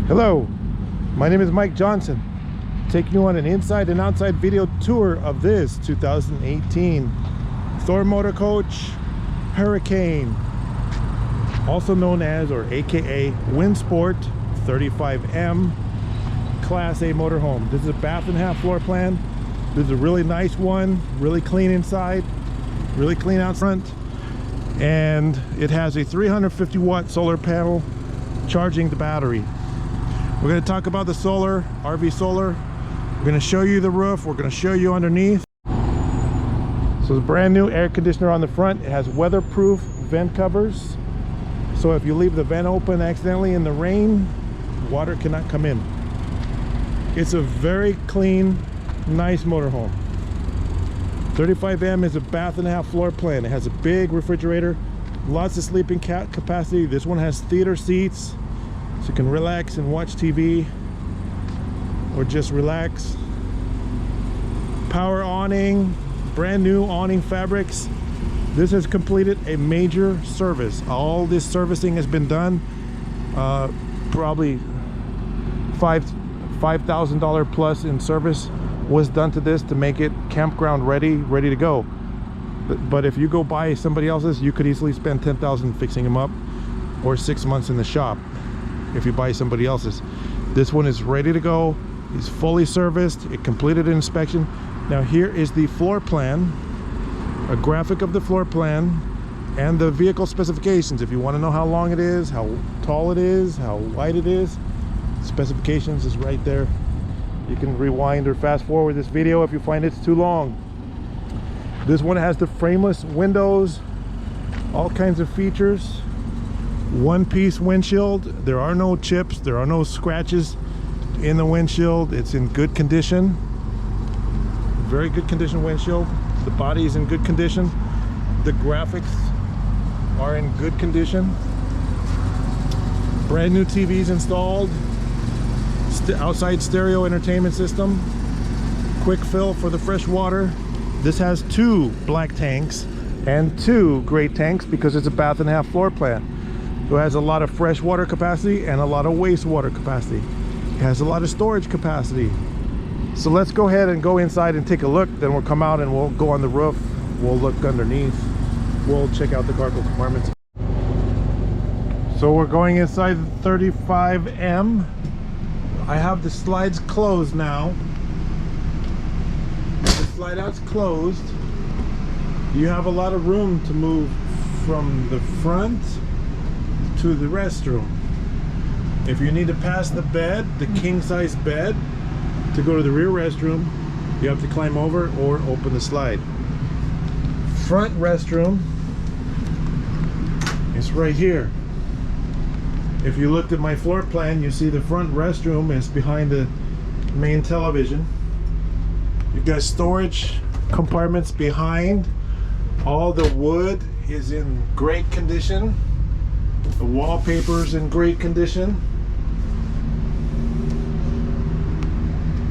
Hello, my name is Mike Johnson, taking you on an inside and outside video tour of this 2018 Thor Motor Coach Hurricane, also known as, or aka, Windsport 35M Class A motorhome. This is a bath and a half floor plan. This is a really nice one, really clean inside, really clean out front, and it has a 350 watt solar panel charging the battery. We're going to talk about the solar, RV solar. We're going to show you the roof. We're going to show you underneath. So the brand new air conditioner on the front. It has weatherproof vent covers. So if you leave the vent open accidentally in the rain, water cannot come in. It's a very clean, nice motorhome. 35M is a bath and a half floor plan. It has a big refrigerator, lots of sleeping capacity. This one has theater seats, so you can relax and watch TV or just relax. Power awning, brand new awning fabrics. This has completed a major service. All this servicing has been done. Probably $5,000 plus in service was done to this to make it campground ready to go. But if you go buy somebody else's, you could easily spend $10,000 fixing them up, or 6 months in the shop if you buy somebody else's. This one is ready to go. It's fully serviced. It completed an inspection. Now here is the floor plan, a graphic of the floor plan and the vehicle specifications. If you want to know how long it is, how tall it is, how wide it is, specifications is right there. You can rewind or fast forward this video if you find it's too long. This one has the frameless windows, all kinds of features. One-piece windshield. There are no chips, there are no scratches in the windshield. It's in good condition, very good condition windshield. The body is in good condition. The graphics are in good condition. Brand new TVs installed. Outside stereo entertainment system. Quick fill for the fresh water. This has 2 black tanks and 2 gray tanks because it's a bath and a half floor plan. So it has a lot of fresh water capacity and a lot of wastewater capacity. It has a lot of storage capacity. So let's go ahead and go inside and take a look. Then we'll come out and we'll go on the roof. We'll look underneath. We'll check out the cargo compartments. So we're going inside the 35M. I have the slides closed now. The slide out's closed. You have a lot of room to move from the front to the restroom. If you need to pass the bed, the king-size bed, to go to the rear restroom, you have to climb over or open the slide. Front restroom is right here. If you looked at my floor plan, you see the front restroom is behind the main television. You've got storage compartments behind. All the wood is in great condition. The wallpaper's in great condition.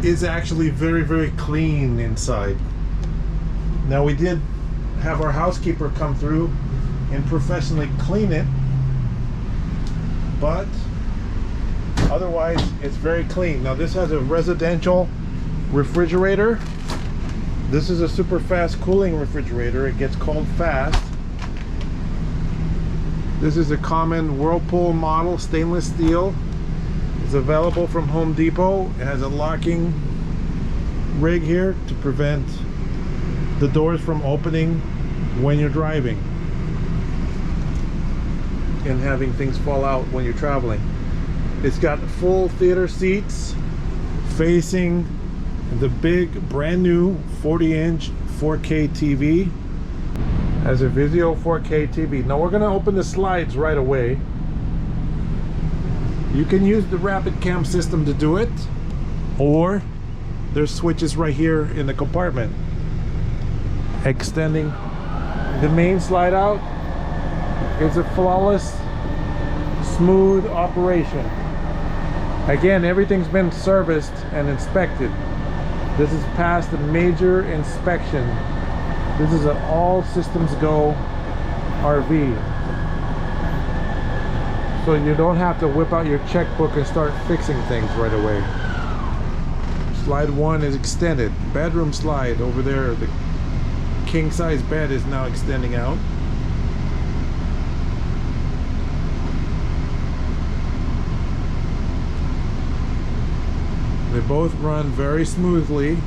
It's actually very clean inside. Now we did have our housekeeper come through and professionally clean it, but otherwise it's very clean. Now this has a residential refrigerator. This is a super fast cooling refrigerator. It gets cold fast. This is a common Whirlpool model, stainless steel. It's available from Home Depot. It has a locking rig here to prevent the doors from opening when you're driving and having things fall out when you're traveling. It's got full theater seats facing the big brand new 40-inch 4K TV. Has a Vizio 4K TV. Now we're going to open the slides right away. You can use the rapid cam system to do it, or there's switches right here in the compartment. Extending the main slide out. It's a flawless, smooth operation. Again, everything's been serviced and inspected. This has passed a major inspection. This is an all systems go RV. So you don't have to whip out your checkbook and start fixing things right away. Slide 1 is extended. Bedroom slide over there. The king size bed is now extending out. They both run very smoothly.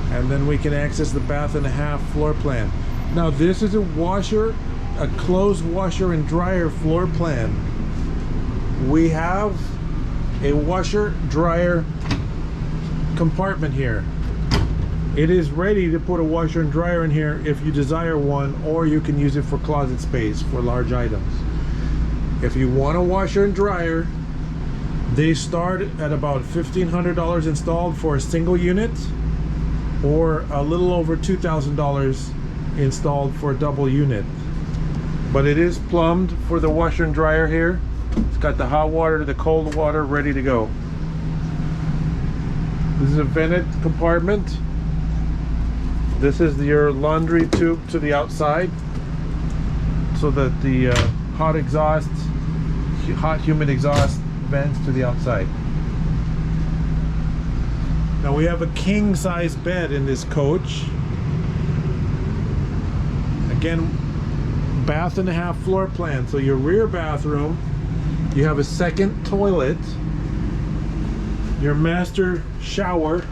And then we can access the bath and a half floor plan. Now this is a washer, a closed washer and dryer floor plan. We have a washer dryer compartment here. It is ready to put a washer and dryer in here if you desire one, or you can use it for closet space for large items. If you want a washer and dryer, they start at about $1,500 installed for a single unit, or a little over $2,000 installed for a double unit. But it is plumbed for the washer and dryer here. It's got the hot water, the cold water ready to go. This is a vented compartment. This is your laundry tube to the outside, so that the hot humid exhaust vents to the outside. Now we have a king size bed in this coach. Again, bath and a half floor plan. So your rear bathroom, you have a second toilet, your master shower.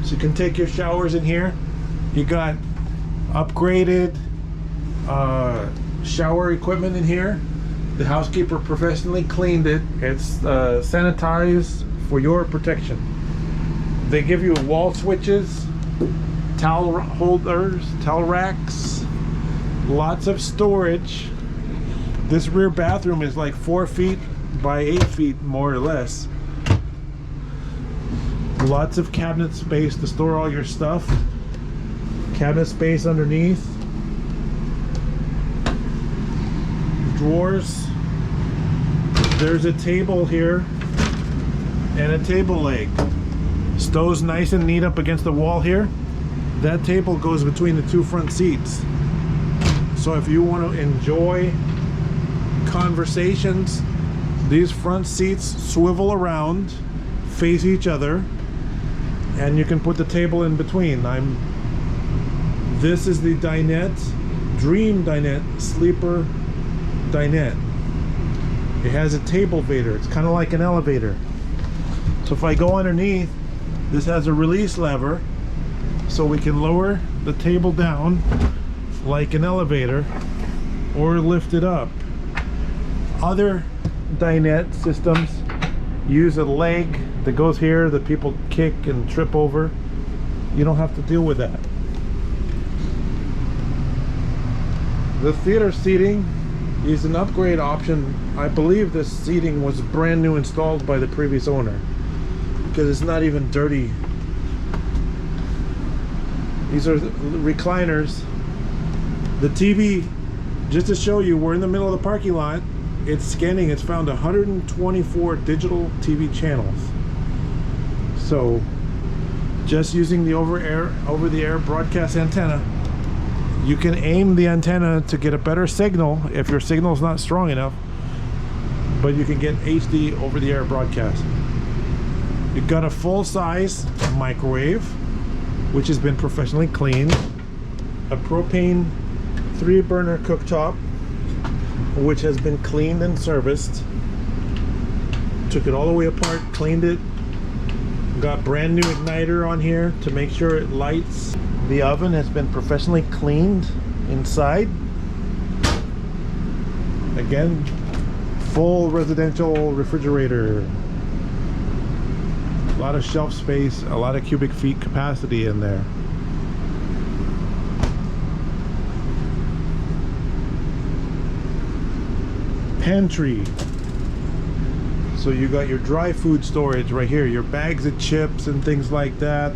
So you can take your showers in here. You got upgraded shower equipment in here. The housekeeper professionally cleaned it. It's sanitized for your protection. They give you wall switches, towel holders, towel racks, lots of storage. This rear bathroom is like 4 feet by 8 feet, more or less. Lots of cabinet space to store all your stuff. Cabinet space underneath. Drawers. There's a table here and a table leg. Stows nice and neat up against the wall here. That table goes between the two front seats. So if you want to enjoy conversations, these front seats swivel around, face each other, and you can put the table in between. This is the Dinette, Dream Dinette, Sleeper Dinette. It has a table vader. It's kind of like an elevator. So if I go underneath, this has a release lever, so we can lower the table down like an elevator or lift it up. Other dinette systems use a leg that goes here that people kick and trip over. You don't have to deal with that. The theater seating is an upgrade option. I believe this seating was brand new installed by the previous owner, because it's not even dirty. These are recliners. The TV, just to show you, we're in the middle of the parking lot. It's scanning. It's found 124 digital TV channels. So just using the over-the-air broadcast antenna, you can aim the antenna to get a better signal if your signal is not strong enough, but you can get HD over-the-air broadcast. You've got a full-size microwave, which has been professionally cleaned, a propane 3-burner cooktop, which has been cleaned and serviced. Took it all the way apart, cleaned it, got brand new igniter on here to make sure it lights. The oven has been professionally cleaned inside. Again, full residential refrigerator. A lot of shelf space, a lot of cubic feet capacity in there. Pantry. So you got your dry food storage right here, your bags of chips and things like that,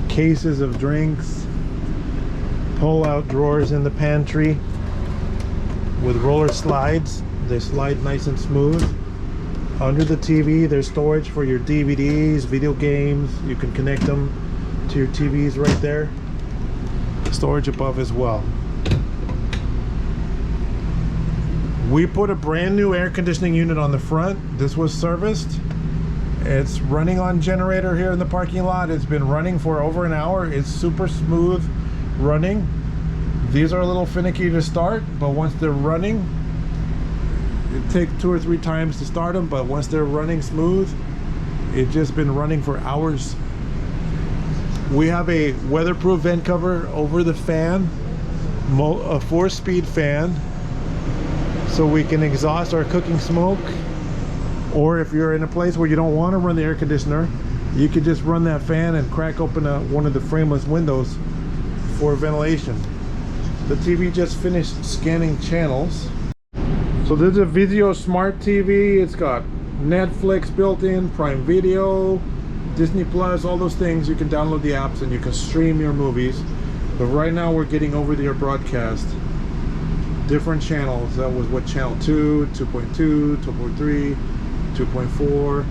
cases of drinks, pull-out drawers in the pantry with roller slides. They slide nice and smooth. Under the TV, there's storage for your DVDs, video games. You can connect them to your TVs right there. Storage above as well. We put a brand new air conditioning unit on the front. This was serviced. It's running on generator here in the parking lot. It's been running for over an hour. It's super smooth running. These are a little finicky to start, but once they're running, it takes 2 or 3 times to start them, but once they're running smooth, it's just been running for hours. We have a weatherproof vent cover over the fan, a 4-speed fan, so we can exhaust our cooking smoke. Or if you're in a place where you don't want to run the air conditioner, you could just run that fan and crack open one of the frameless windows for ventilation. The TV just finished scanning channels. So this is a Vizio Smart TV. It's got Netflix built in, Prime Video, Disney Plus, all those things. You can download the apps and you can stream your movies. But right now we're getting over-the-air broadcast. Different channels. That was what, channel 2, 2.2, 2.3, 2.4,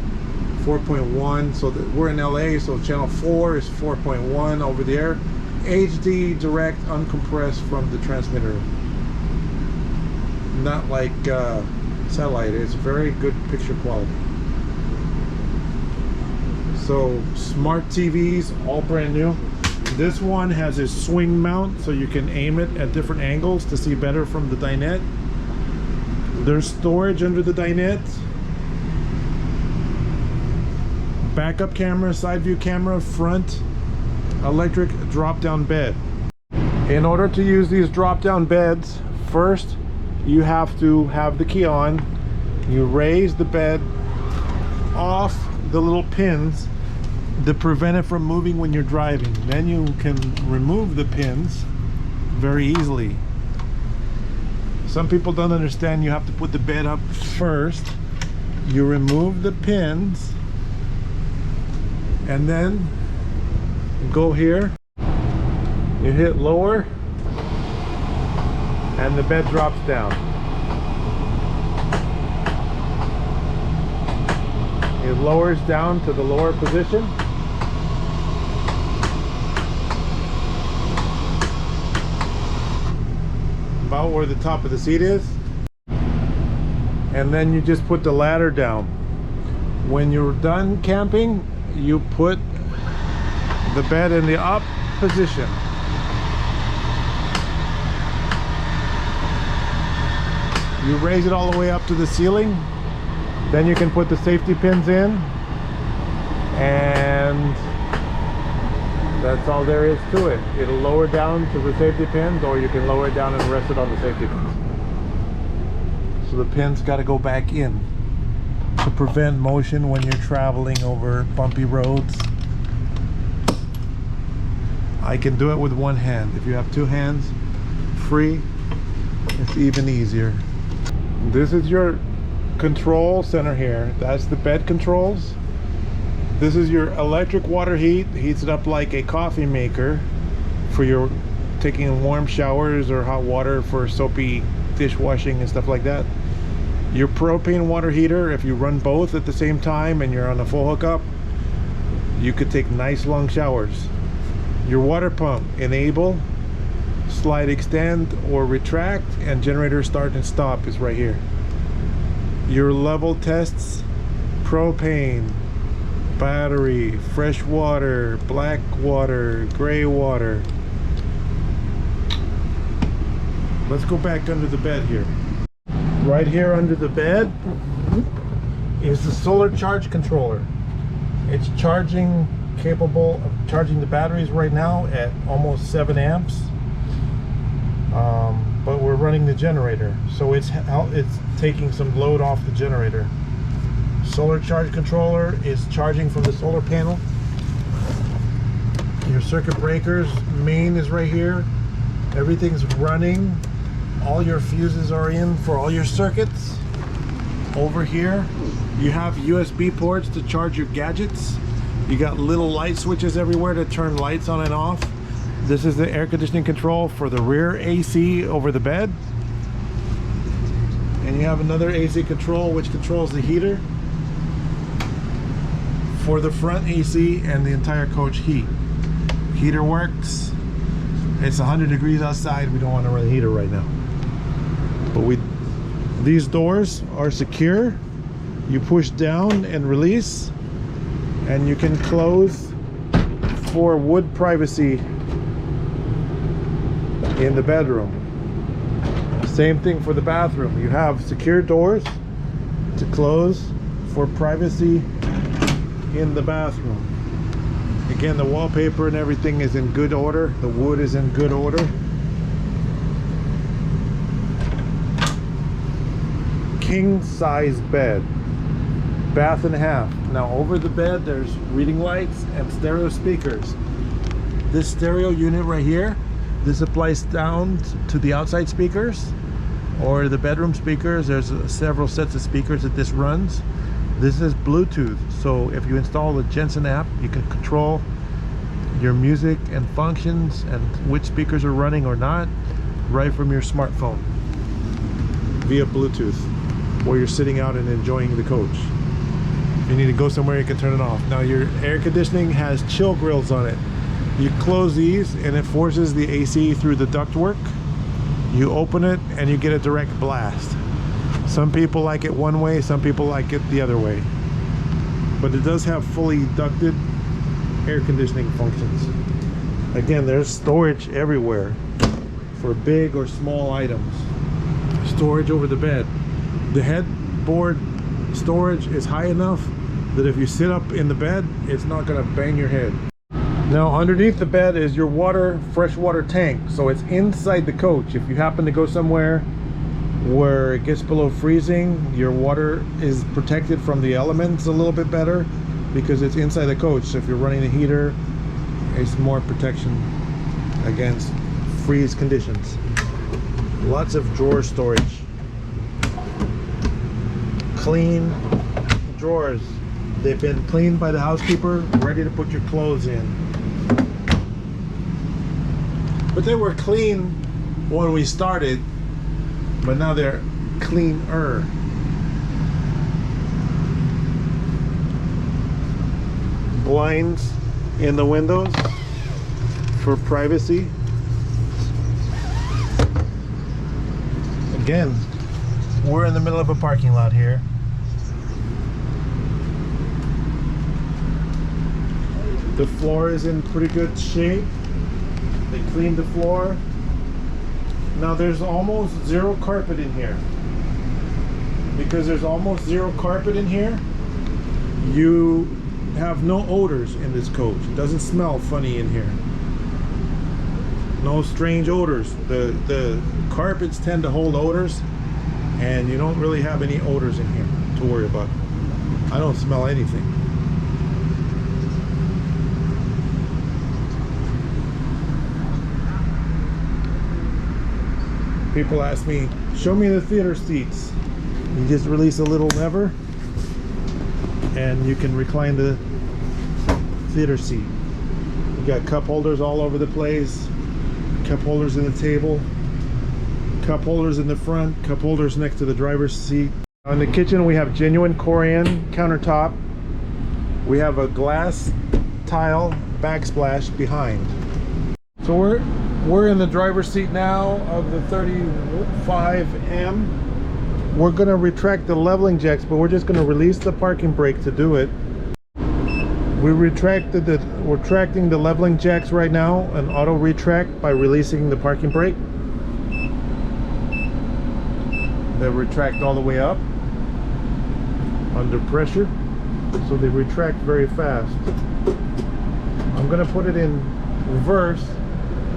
4.1. So we're in LA, so channel 4 is 4.1 over the air. HD direct uncompressed from the transmitter, not like satellite. It's very good picture quality. So smart TVs, all brand new. This one has a swing mount, so you can aim it at different angles to see better from the dinette. There's storage under the dinette. Backup camera, side view camera, front electric drop-down bed. In order to use these drop-down beds, first you have to have the key on. You raise the bed off the little pins that prevent it from moving when you're driving. Then you can remove the pins very easily. Some people don't understand you have to put the bed up first. You remove the pins and then go here, you hit lower, and the bed drops down. It lowers down to the lower position. About where the top of the seat is. And then you just put the ladder down. When you're done camping, you put the bed in the up position. You raise it all the way up to the ceiling. Then you can put the safety pins in, and that's all there is to it. It'll lower down to the safety pins, or you can lower it down and rest it on the safety pins. So the pins got to go back in to prevent motion when you're traveling over bumpy roads. I can do it with one hand. If you have 2 hands free, it's even easier. This is your control center here. That's the bed controls. This is your electric water heat. Heats it up like a coffee maker for your taking warm showers or hot water for soapy dishwashing and stuff like that. Your propane water heater, if you run both at the same time and you're on a full hookup, you could take nice long showers. Your water pump, enable, slide extend or retract, and generator start and stop is right here. Your level tests, propane, battery, fresh water, black water, gray water. Let's go back under the bed here. Right here under the bed is the solar charge controller. It's charging, capable of charging the batteries right now at almost 7 amps. But we're running the generator, so it's taking some load off the generator. Solar charge controller is charging from the solar panel. Your circuit breakers main is right here. Everything's running. All your fuses are in for all your circuits. Over here you have USB ports to charge your gadgets. You got little light switches everywhere to turn lights on and off. This is the air conditioning control for the rear AC over the bed. And you have another AC control which controls the heater for the front AC and the entire coach heat. Heater works. It's 100 degrees outside. We don't want to run the heater right now. But These doors are secure. You push down and release, and you can close for wood privacy in the bedroom. Same thing for the bathroom. You have secure doors to close for privacy in the bathroom. Again, the wallpaper and everything is in good order. The wood is in good order. King size bed, bath and a half. Now over the bed there's reading lights and stereo speakers. This stereo unit right here, this applies down to the outside speakers or the bedroom speakers. There's several sets of speakers that this runs. This is Bluetooth, so if you install the Jensen app, you can control your music and functions and which speakers are running or not right from your smartphone via Bluetooth, while you're sitting out and enjoying the coach. If you need to go somewhere, you can turn it off. Now your air conditioning has chill grills on it. You close these and it forces the AC through the ductwork. You open it and you get a direct blast. Some people like it one way, some people like it the other way. But it does have fully ducted air conditioning functions. Again, there's storage everywhere for big or small items. Storage over the bed. The headboard storage is high enough that if you sit up in the bed, it's not going to bang your head. Now underneath the bed is your freshwater tank, so it's inside the coach. If you happen to go somewhere where it gets below freezing, your water is protected from the elements a little bit better because it's inside the coach. So if you're running the heater, it's more protection against freeze conditions. Lots of drawer storage. Clean drawers. They've been cleaned by the housekeeper, ready to put your clothes in. But they were clean when we started, but now they're cleaner. Blinds in the windows for privacy. Again, we're in the middle of a parking lot here. The floor is in pretty good shape. They cleaned the floor. Now there's almost zero carpet in here. Because there's almost zero carpet in here, you have no odors in this coach. It doesn't smell funny in here. No strange odors. The carpets tend to hold odors, and you don't really have any odors in here to worry about. I don't smell anything. People ask me, show me the theater seats. You just release a little lever and you can recline the theater seat. You got cup holders all over the place, cup holders in the table, cup holders in the front, cup holders next to the driver's seat. In the kitchen we have genuine Corian countertop. We have a glass tile backsplash behind. So we're in the driver's seat now of the 35M. We're going to retract the leveling jacks, but we're just going to release the parking brake to do it. We're retracting the leveling jacks right now, an auto retract by releasing the parking brake. They retract all the way up under pressure, so they retract very fast. I'm going to put it in reverse.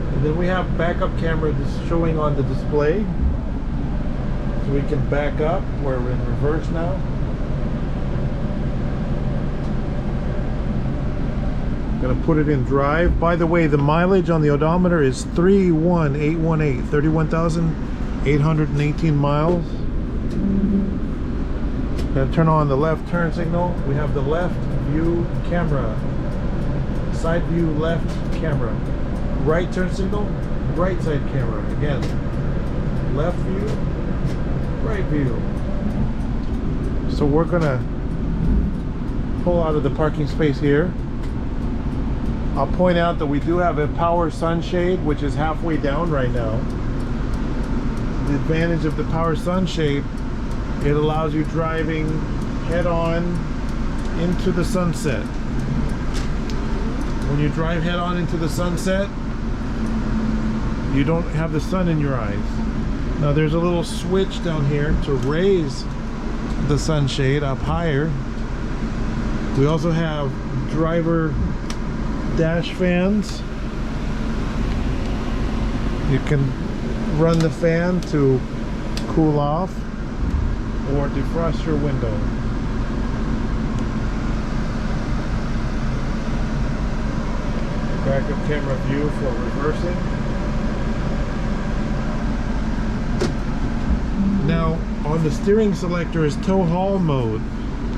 And then we have backup camera just showing on the display, so we can back up. We're in reverse now. I'm gonna put it in drive. By the way, the mileage on the odometer is 31,818 miles. Gonna turn on the left turn signal. We have the left view camera, side view left camera. Right turn signal, right side camera. Again, left view, right view. So we're gonna pull out of the parking space here. I'll point out that we do have a power sunshade, which is halfway down right now. The advantage of the power sunshade It allows you driving head-on into the sunset. When you drive head-on into the sunset, you don't have the sun in your eyes. Now there's a little switch down here to raise the sunshade up higher. We also have driver dash fans. You can run the fan to cool off or defrost your window. Backup camera view for reversing. Now on the steering selector is tow haul mode.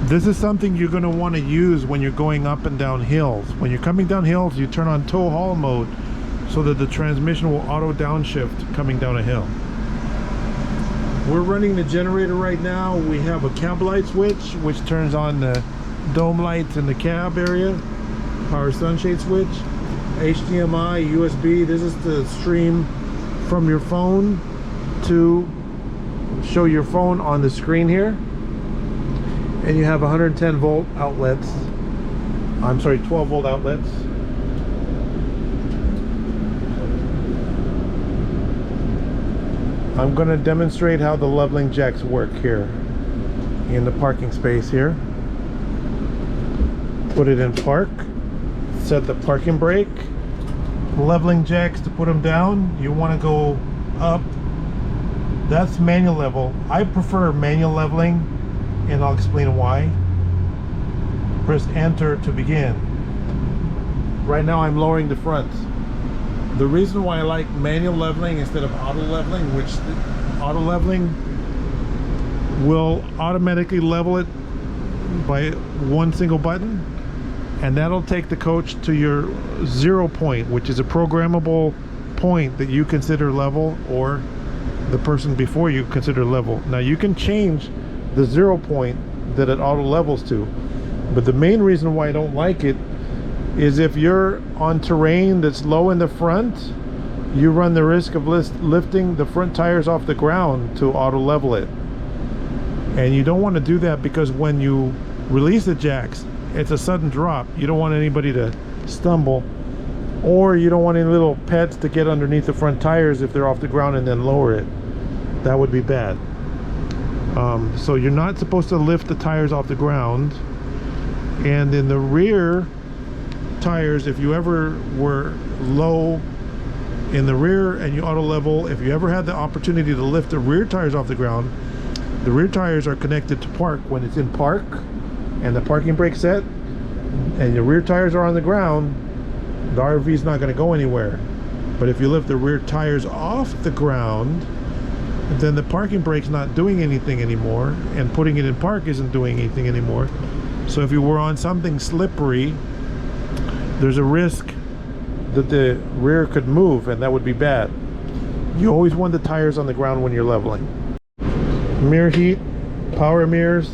This is something you're going to want to use when you're going up and down hills. When you're coming down hills, you turn on tow haul mode so that the transmission will auto downshift coming down a hill. We're running the generator right now. We have a cab light switch which turns on the dome lights in the cab area, power sunshade switch, HDMI, USB. This is the stream from your phone to show your phone on the screen here. And you have 110 volt outlets. I'm sorry, 12 volt outlets. I'm going to demonstrate how the leveling jacks work here in the parking space here. Put it in park. Set the parking brake. Leveling jacks, to put them down, you want to go up. That's manual level. I prefer manual leveling, and I'll explain why. Press enter to begin. Right now I'm lowering the front. The reason why I like manual leveling instead of auto leveling, which auto leveling will automatically level it by one single button, and that'll take the coach to your 0 point, which is a programmable point that you consider level, or the person before you consider level. Now you can change the 0 point that it auto levels to, but the main reason why I don't like it is if you're on terrain that's low in the front, you run the risk of lifting the front tires off the ground to auto level it, and you don't want to do that, because when you release the jacks, it's a sudden drop. You don't want anybody to stumble, or you don't want any little pets to get underneath the front tires if they're off the ground and then lower it. That would be bad. So you're not supposed to lift the tires off the ground. And in the rear tires, if you ever were low in the rear and you auto level, if you ever had the opportunity to lift the rear tires off the ground, the rear tires are connected to park. When it's in park and the parking brake set and your rear tires are on the ground, the RV is not going to go anywhere. But if you lift the rear tires off the ground, then the parking brake's not doing anything anymore, and putting it in park isn't doing anything anymore. So if you were on something slippery, there's a risk that the rear could move, and that would be bad. You always want the tires on the ground when you're leveling. Mirror heat, power mirrors,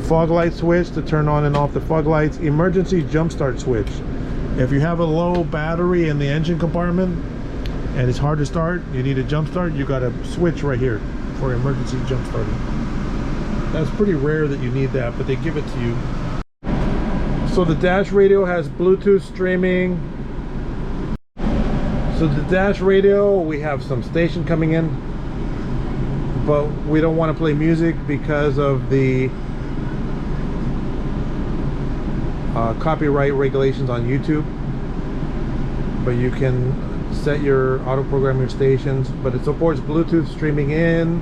fog light switch to turn on and off the fog lights, emergency jump start switch. If you have a low battery in the engine compartment and it's hard to start, you need a jump start, you got a switch right here for emergency jump starting. That's pretty rare that you need that, but they give it to you. So the dash radio has Bluetooth streaming. So the dash radio, we have some station coming in, but we don't want to play music because of the copyright regulations on YouTube. But you can set your auto program your stations, but it supports Bluetooth streaming in,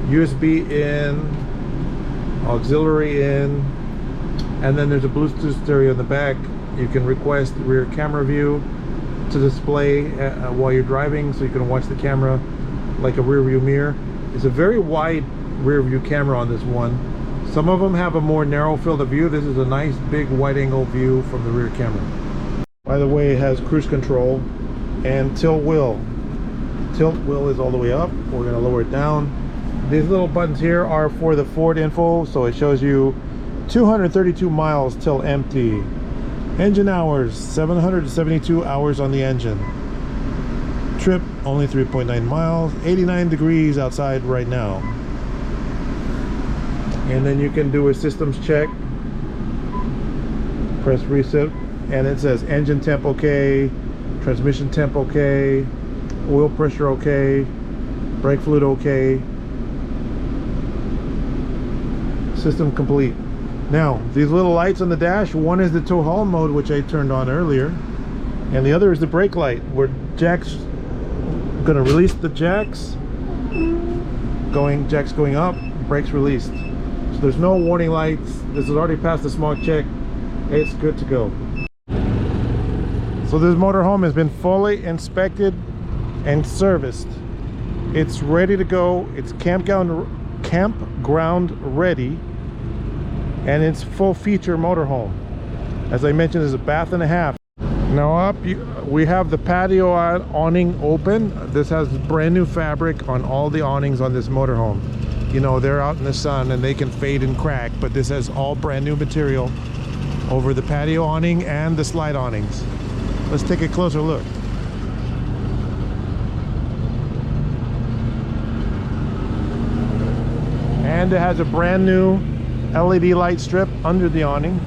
USB in, auxiliary in, and then there's a Bluetooth stereo in the back. You can request rear camera view to display while you're driving, so you can watch the camera like a rear view mirror. It's a very wide rear view camera on this one. Some of them have a more narrow field of view. This is a nice big wide angle view from the rear camera. By the way, it has cruise control and tilt wheel. Tilt wheel is all the way up. We're going to lower it down. These little buttons here are for the Ford info, so it shows you 232 miles till empty. Engine hours, 772 hours on the engine. Trip, only 3.9 miles. 89 degrees outside right now. And then you can do a systems check, press reset, and it says engine temp okay, transmission temp okay, oil pressure okay, brake fluid okay, system complete. Now these little lights on the dash, one is the tow haul mode, which I turned on earlier, and the other is the brake light, where Jack's gonna release the jacks going up, brakes released. So there's no warning lights. This is already past the smog check. It's good to go. So this motorhome has been fully inspected and serviced. It's ready to go. It's campground ready, and it's full feature motorhome. As I mentioned, there's a bath and a half. Now up, we have the patio awning open. This has brand new fabric on all the awnings on this motorhome. You know, they're out in the sun and they can fade and crack, but this has all brand new material over the patio awning and the slide awnings. Let's take a closer look. And it has a brand new LED light strip under the awning.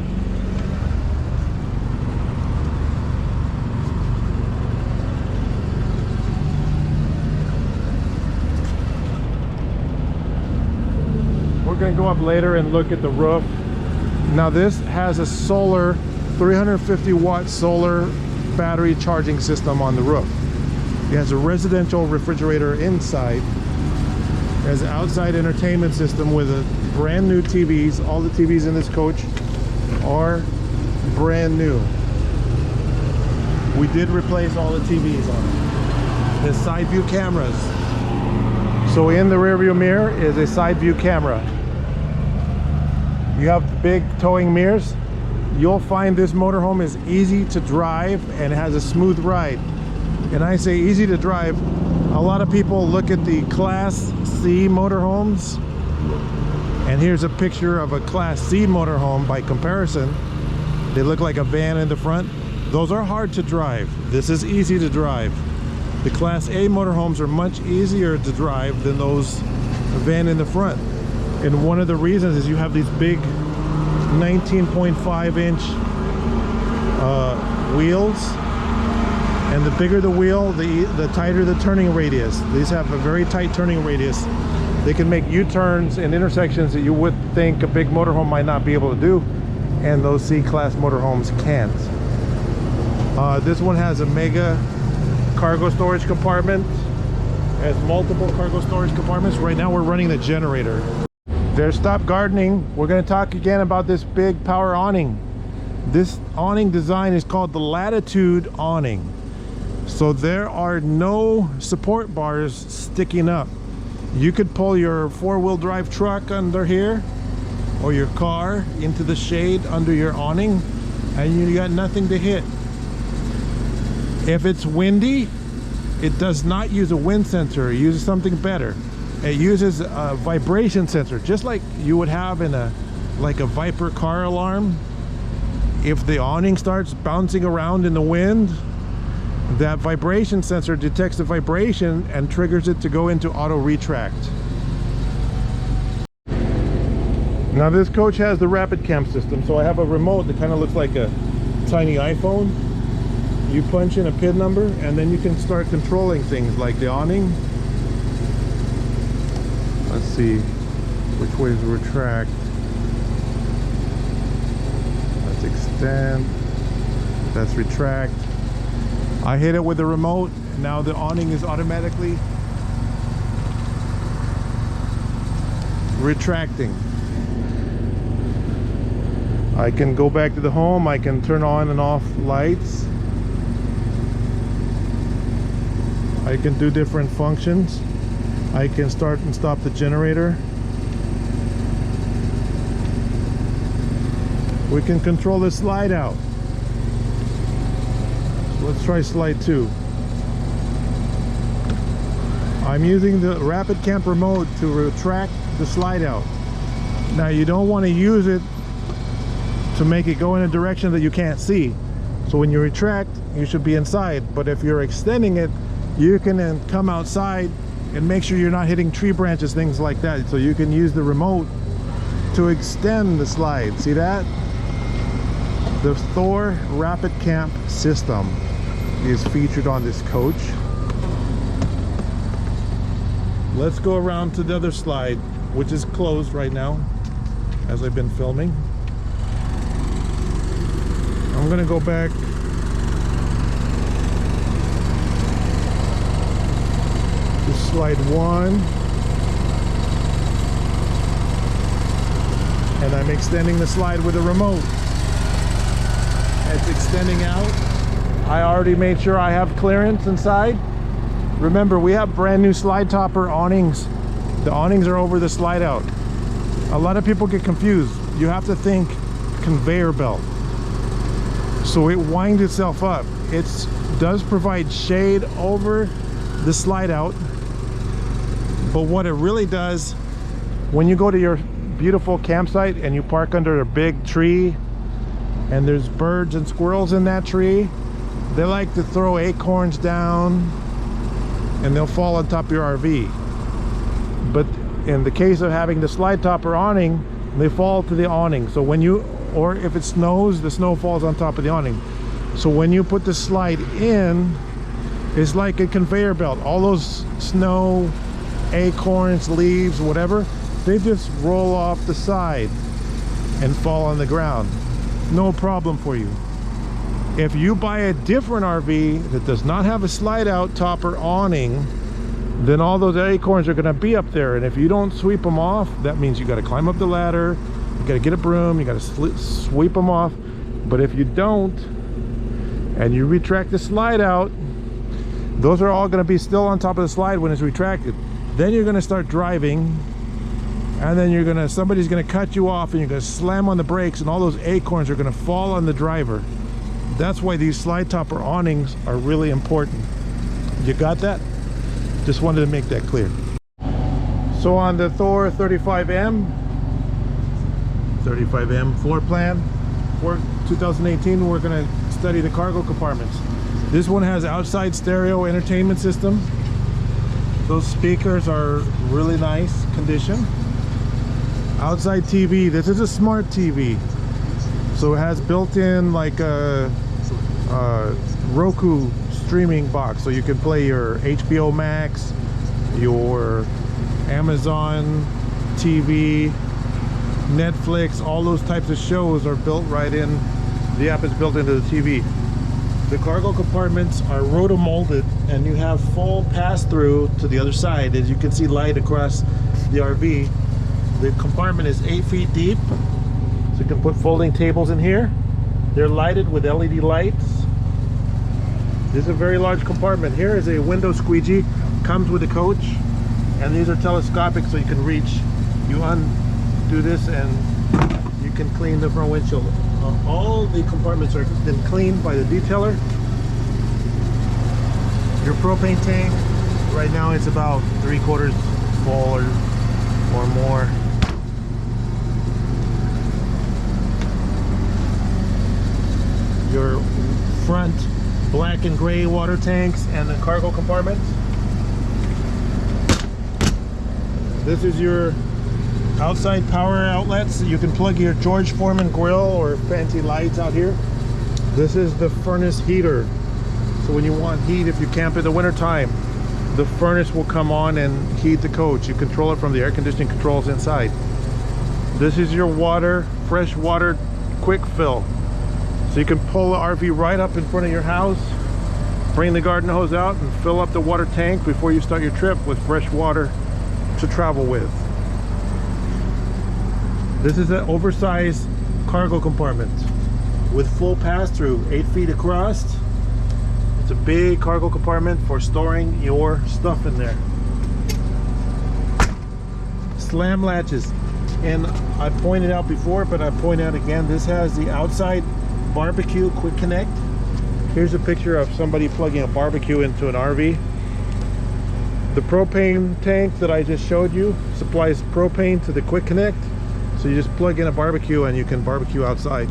We're going to go up later and look at the roof. Now this has a solar 350 watt solar battery charging system on the roof. It has a residential refrigerator inside. It has an outside entertainment system with a brand new TVs. All the TVs in this coach are brand new. We did replace all the TVs on it. The side view cameras. So in the rear view mirror is a side view camera. You have big towing mirrors. You'll find this motorhome is easy to drive and it has a smooth ride. And I say easy to drive. A lot of people look at the Class C motorhomes, and here's a picture of a Class C motorhome by comparison. They look like a van in the front. Those are hard to drive. This is easy to drive. The Class A motorhomes are much easier to drive than those van in the front. And one of the reasons is you have these big 19.5 inch wheels, and the bigger the wheel, the tighter the turning radius. These have a very tight turning radius. They can make U-turns in intersections that you would think a big motorhome might not be able to do, and those C-Class motorhomes can't. This one has a mega cargo storage compartment. It has multiple cargo storage compartments. Right now we're running the generator. There's Stop Gardening. We're going to talk again about this big power awning. This awning design is called the Latitude awning. So there are no support bars sticking up. You could pull your four-wheel drive truck under here or your car into the shade under your awning, and you got nothing to hit. If it's windy, it does not use a wind sensor. It uses something better. It uses a vibration sensor, just like you would have in a Viper car alarm. If the awning starts bouncing around in the wind, that vibration sensor detects the vibration and triggers it to go into auto retract. Now this coach has the rapid cam system, so I have a remote that kind of looks like a tiny iPhone. You punch in a PIN number and then you can start controlling things like the awning. Let's see, which way is retract? Let's extend. That's retract. I hit it with the remote. Now the awning is automatically retracting. I can go back to the home. I can turn on and off lights. I can do different functions. I can start and stop the generator. We can control the slide out. So let's try slide 2. I'm using the rapid cam remote to retract the slide out. Now you don't want to use it to make it go in a direction that you can't see. So when you retract, you should be inside. But if you're extending it, you can then come outside and make sure you're not hitting tree branches, things like that. So you can use the remote to extend the slide. See that? The Thor Rapid Camp system is featured on this coach. Let's go around to the other slide, which is closed right now as I've been filming. I'm gonna go back to slide 1, and I'm extending the slide with a remote. It's extending out. I already made sure I have clearance inside. Remember, we have brand new slide topper awnings. The awnings are over the slide out. A lot of people get confused. You have to think conveyor belt. So it winds itself up. It does provide shade over the slide out, but what it really does, when you go to your beautiful campsite and you park under a big tree and there's birds and squirrels in that tree, they like to throw acorns down and they'll fall on top of your RV. But in the case of having the slide topper awning, they fall to the awning. So when you, or if it snows, the snow falls on top of the awning. So when you put the slide in, it's like a conveyor belt. All those snow, acorns, leaves, whatever, they just roll off the side and fall on the ground. No problem for you. If you buy a different RV that does not have a slide out topper awning, then all those acorns are going to be up there, and if you don't sweep them off, that means you got to climb up the ladder, you got to get a broom, you got to sweep them off. But if you don't and you retract the slide out, those are all going to be still on top of the slide when it's retracted. Then you're going to start driving, and then somebody's going to cut you off, and you're going to slam on the brakes, and all those acorns are going to fall on the driver. That's why these slide topper awnings are really important. You got that? Just wanted to make that clear. So on the Thor 35M floor plan for 2018, we're going to study the cargo compartments. This one has outside stereo entertainment system. Those speakers are really nice condition. Outside TV, this is a smart TV. So it has built-in like a Roku streaming box, so you can play your HBO Max, your Amazon TV, Netflix, all those types of shows are built right in. The app is built into the TV. The cargo compartments are roto-molded, and you have full pass-through to the other side. As you can see light across the RV. The compartment is 8 feet deep, so you can put folding tables in here. They're lighted with LED lights. This is a very large compartment. Here is a window squeegee, comes with the coach, and these are telescopic, so you can reach. You undo this and you can clean the front windshield. All the compartments are been cleaned by the detailer. Your propane tank, right now it's about 3/4 full or more. Your front black and gray water tanks and the cargo compartments. This is your outside power outlets. You can plug your George Foreman grill or fancy lights out here. This is the furnace heater. So when you want heat, if you camp in the winter time, the furnace will come on and heat the coach. You control it from the air conditioning controls inside. This is your water, fresh water quick fill. So you can pull the RV right up in front of your house, bring the garden hose out and fill up the water tank before you start your trip with fresh water to travel with. This is an oversized cargo compartment with full pass-through, 8 feet across. It's a big cargo compartment for storing your stuff in there. Slam latches, and I pointed out before, but I point out again, this has the outside barbecue quick connect. Here's a picture of somebody plugging a barbecue into an RV. The propane tank that I just showed you supplies propane to the quick connect, so you just plug in a barbecue and you can barbecue outside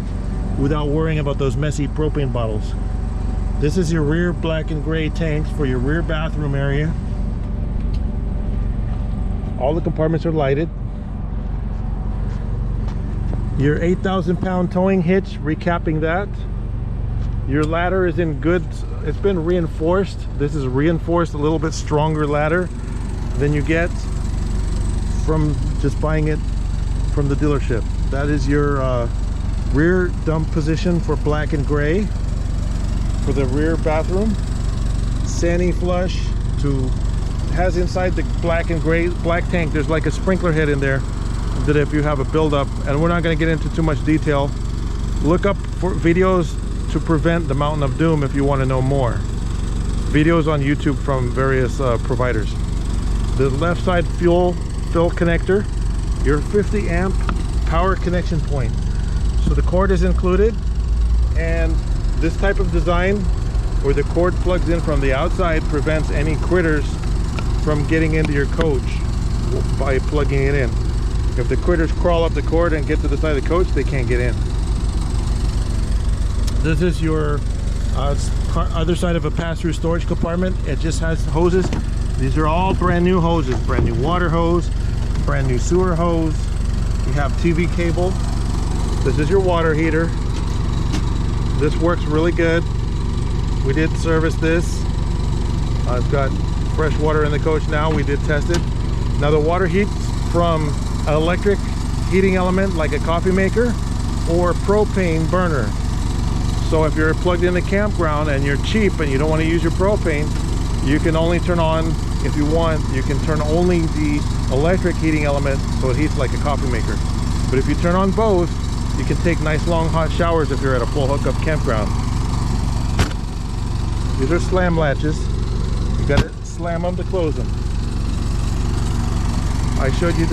without worrying about those messy propane bottles. This is your rear black and gray tanks for your rear bathroom area. All the compartments are lighted. Your 8,000-pound towing hitch, recapping that. Your ladder is in good, it's been reinforced. This is reinforced, a little bit stronger ladder than you get from just buying it from the dealership. That is your rear dump position for black and gray for the rear bathroom. Sani flush to has inside the black and gray black tank, there's like a sprinkler head in there that if you have a buildup, and we're not going to get into too much detail. Look up for videos to prevent the mountain of doom if you want to know more. Videos on YouTube from various providers. The left side fuel fill connector, your 50 amp power connection point. So the cord is included, and this type of design where the cord plugs in from the outside prevents any critters from getting into your coach by plugging it in. If the critters crawl up the cord and get to the side of the coach, they can't get in. This is your other side of a pass-through storage compartment. It just has hoses. These are all brand new hoses, brand new water hose, brand new sewer hose. You have TV cable. This is your water heater. This works really good. We did service this. It's got fresh water in the coach now. We did test it. Now the water heats from an electric heating element like a coffee maker or propane burner. So if you're plugged in the campground and you're cheap and you don't want to use your propane, you can only turn on, if you want, you can turn only the electric heating element so it heats like a coffee maker. But if you turn on both, you can take nice long hot showers if you're at a full hookup campground. These are slam latches. You gotta slam them to close them. I showed you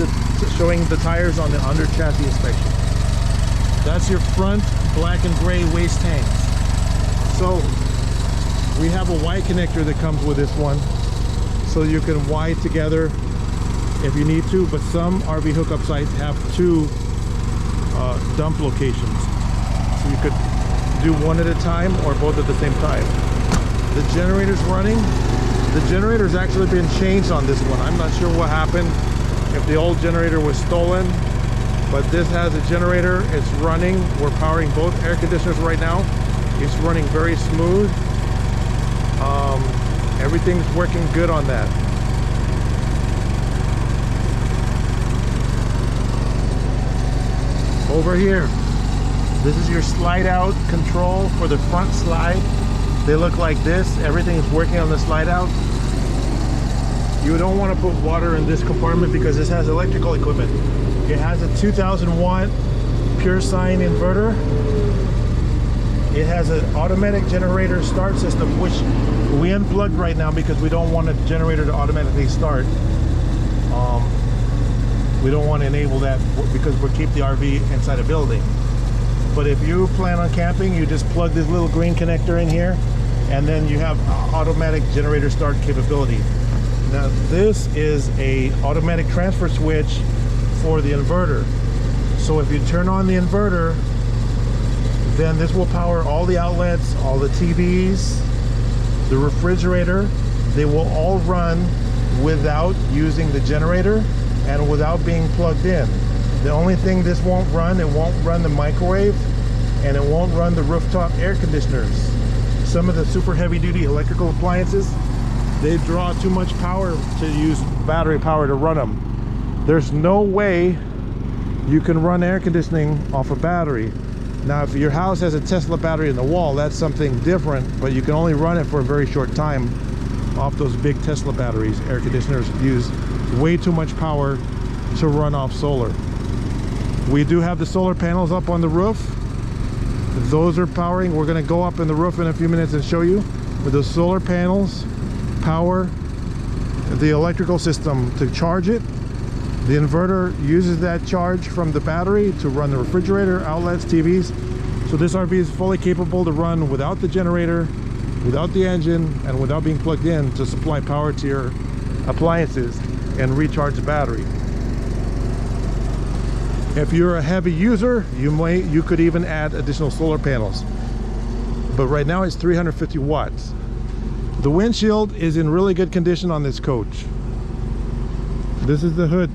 showing the tires on the under chassis inspection. That's your front black and gray waste tanks. So we have a Y connector that comes with this one, so you can Y together if you need to, but some RV hookup sites have two dump locations, so you could do one at a time or both at the same time. The generator's running. The generator's actually been changed on this one. I'm not sure what happened, if the old generator was stolen, but this has a generator. It's running. We're powering both air conditioners right now. It's running very smooth. Everything's working good on that. Over here, this is your slide out control for the front slide. They look like this. Everything is working on the slide out. You don't want to put water in this compartment because this has electrical equipment. It has a 2000 watt pure sine inverter. It has an automatic generator start system, which we unplugged right now because we don't want the generator to automatically start. We don't want to enable that because we'll keep the RV inside a building. But if you plan on camping, you just plug this little green connector in here, and then you have automatic generator start capability. Now this is a automatic transfer switch for the inverter. So if you turn on the inverter, then this will power all the outlets, all the TVs, the refrigerator. They will all run without using the generator and without being plugged in. The only thing this won't run, it won't run the microwave, and it won't run the rooftop air conditioners. Some of the super heavy duty electrical appliances, they draw too much power to use battery power to run them. There's no way you can run air conditioning off a battery. Now if your house has a Tesla battery in the wall, that's something different, but you can only run it for a very short time off those big Tesla batteries. Air conditioners use way too much power to run off solar. We do have the solar panels up on the roof. Those are powering. We're going to go up in the roof in a few minutes and show you. With the solar panels power the electrical system to charge it. The inverter uses that charge from the battery to run the refrigerator, outlets, TVs. So this RV is fully capable to run without the generator, without the engine, and without being plugged in to supply power to your appliances and recharge the battery. If you're a heavy user, you could even add additional solar panels. But right now it's 350 watts. The windshield is in really good condition on this coach. This is the hood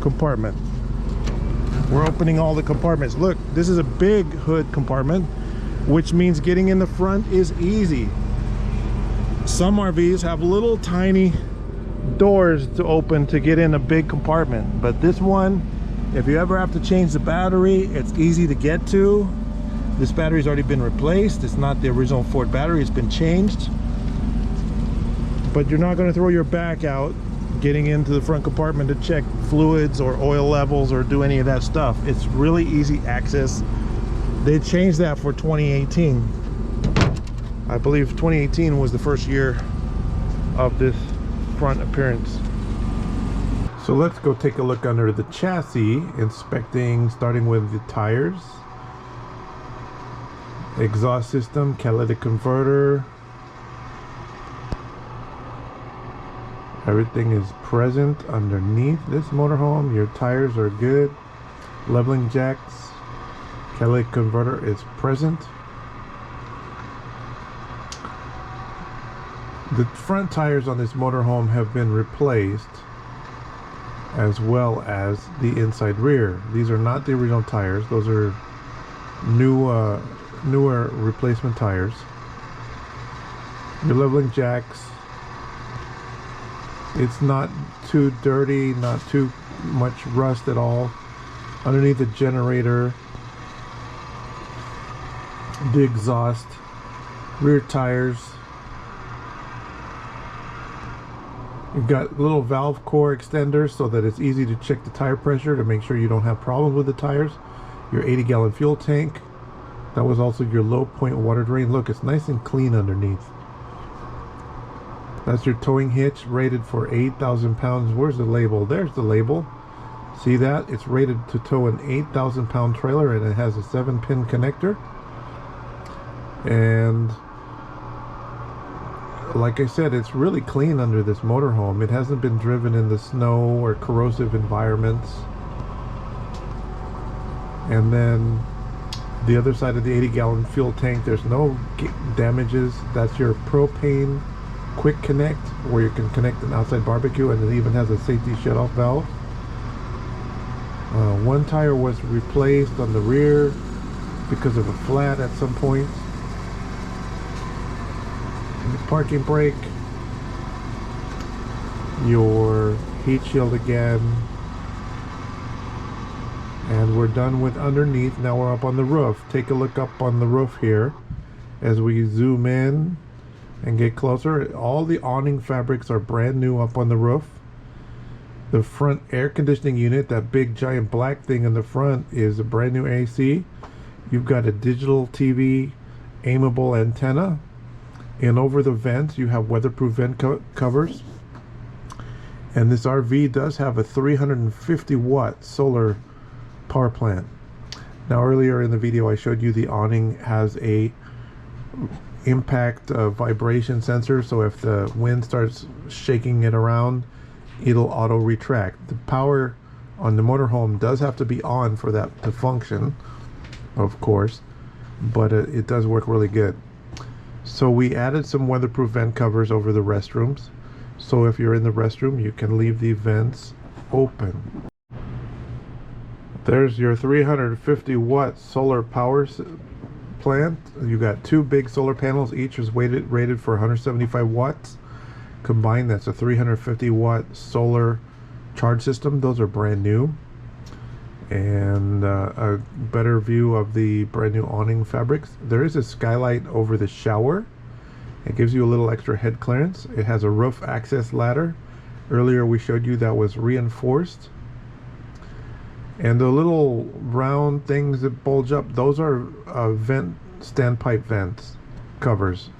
compartment. We're opening all the compartments. Look, this is a big hood compartment, which means getting in the front is easy. Some RVs have little tiny doors to open to get in a big compartment, but this one, if you ever have to change the battery, it's easy to get to. This battery's already been replaced. It's not the original Ford battery, it's been changed. But you're not going to throw your back out getting into the front compartment to check fluids or oil levels or do any of that stuff. It's really easy access. They changed that for 2018. I believe 2018 was the first year of this front appearance. So let's go take a look under the chassis, inspecting, starting with the tires, exhaust system, catalytic converter. Everything is present underneath this motorhome. Your tires are good. Leveling jacks, catalytic converter is present. The front tires on this motorhome have been replaced, as well as the inside rear. These are not the original tires. Those are newer replacement tires. Your leveling jacks, it's not too dirty, not too much rust at all. Underneath the generator, the exhaust, rear tires. You've got little valve core extenders so that it's easy to check the tire pressure to make sure you don't have problems with the tires. Your 80-gallon fuel tank. That was also your low point water drain. Look, it's nice and clean underneath. That's your towing hitch, rated for 8,000 pounds. Where's the label? There's the label. See that? It's rated to tow an 8,000 pound trailer, and it has a 7-pin connector. And like I said, it's really clean under this motorhome. It hasn't been driven in the snow or corrosive environments. And then the other side of the 80-gallon fuel tank, there's no damages. That's your propane quick connect, where you can connect an outside barbecue, and it even has a safety shut-off valve. One tire was replaced on the rear because of a flat at some point. The parking brake, your heat shield again, and we're done with underneath. Now we're up on the roof. Take a look up on the roof here as we zoom in and get closer. All the awning fabrics are brand new up on the roof. The front air conditioning unit, that big giant black thing in the front, is a brand new AC. You've got a digital TV aimable antenna, and over the vents you have weatherproof vent covers. And this RV does have a 350 watt solar power plant. Now earlier in the video I showed you the awning has a impact vibration sensor, so if the wind starts shaking it around, it'll auto retract. The power on the motorhome does have to be on for that to function, of course, but it does work really good. So we added some weatherproof vent covers over the restrooms, so if you're in the restroom you can leave the vents open. There's your 350 watt solar power plant. You got two big solar panels, each is rated for 175 watts. Combined, that's a 350 watt solar charge system. Those are brand new. And a better view of the brand new awning fabrics. There is a skylight over the shower. It gives you a little extra head clearance. It has a roof access ladder. Earlier we showed you that was reinforced. And the little round things that bulge up, those are vent standpipe vents covers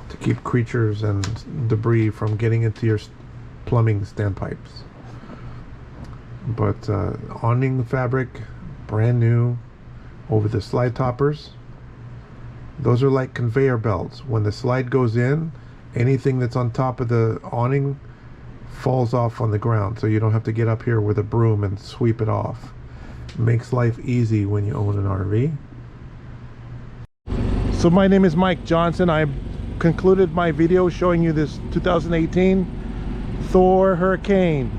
to keep creatures and debris from getting into your plumbing standpipes. But awning fabric, brand new. Over the slide toppers, those are like conveyor belts. When the slide goes in, anything that's on top of the awning falls off on the ground, so you don't have to get up here with a broom and sweep it off. Makes life easy when you own an RV. So my name is Mike Johnson. I concluded my video showing you this 2018 Thor Hurricane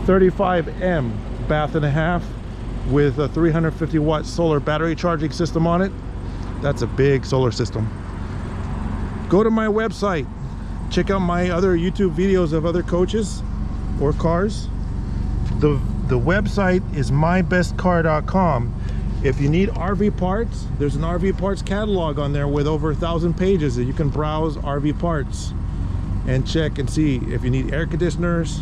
35M bath and a half. with a 350 watt solar battery charging system on it. That's a big solar system. Go to my website, check out my other YouTube videos of other coaches or cars. The website is mybestcar.com. If you need RV parts, there's an RV parts catalog on there with over 1,000 pages that you can browse RV parts and check and see if you need air conditioners,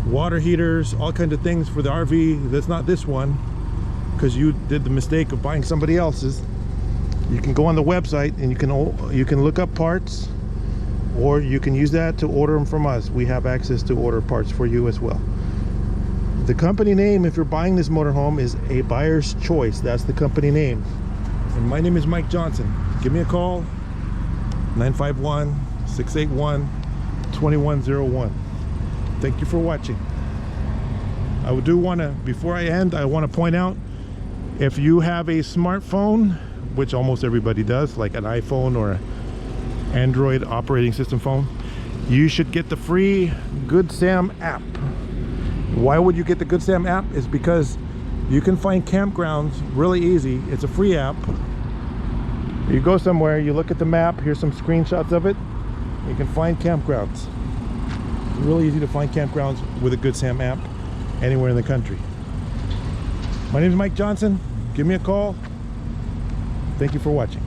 water heaters, all kinds of things for the RV that's not this one, because you did the mistake of buying somebody else's. You can go on the website and you can look up parts, or you can use that to order them from us. We have access to order parts for you as well. The company name, if you're buying this motorhome, is A Buyer's Choice. That's the company name. And my name is Mike Johnson. Give me a call, 951-681-2101. Thank you for watching. I do want to, before I end, I want to point out, if you have a smartphone, which almost everybody does, like an iPhone or an Android operating system phone, you should get the free Good Sam app. Why would you get the Good Sam app? Is because you can find campgrounds really easy. It's a free app. You go somewhere, you look at the map, here's some screenshots of it, you can find campgrounds. It's really easy to find campgrounds with a Good Sam app anywhere in the country. My name is Mike Johnson. Give me a call. Thank you for watching.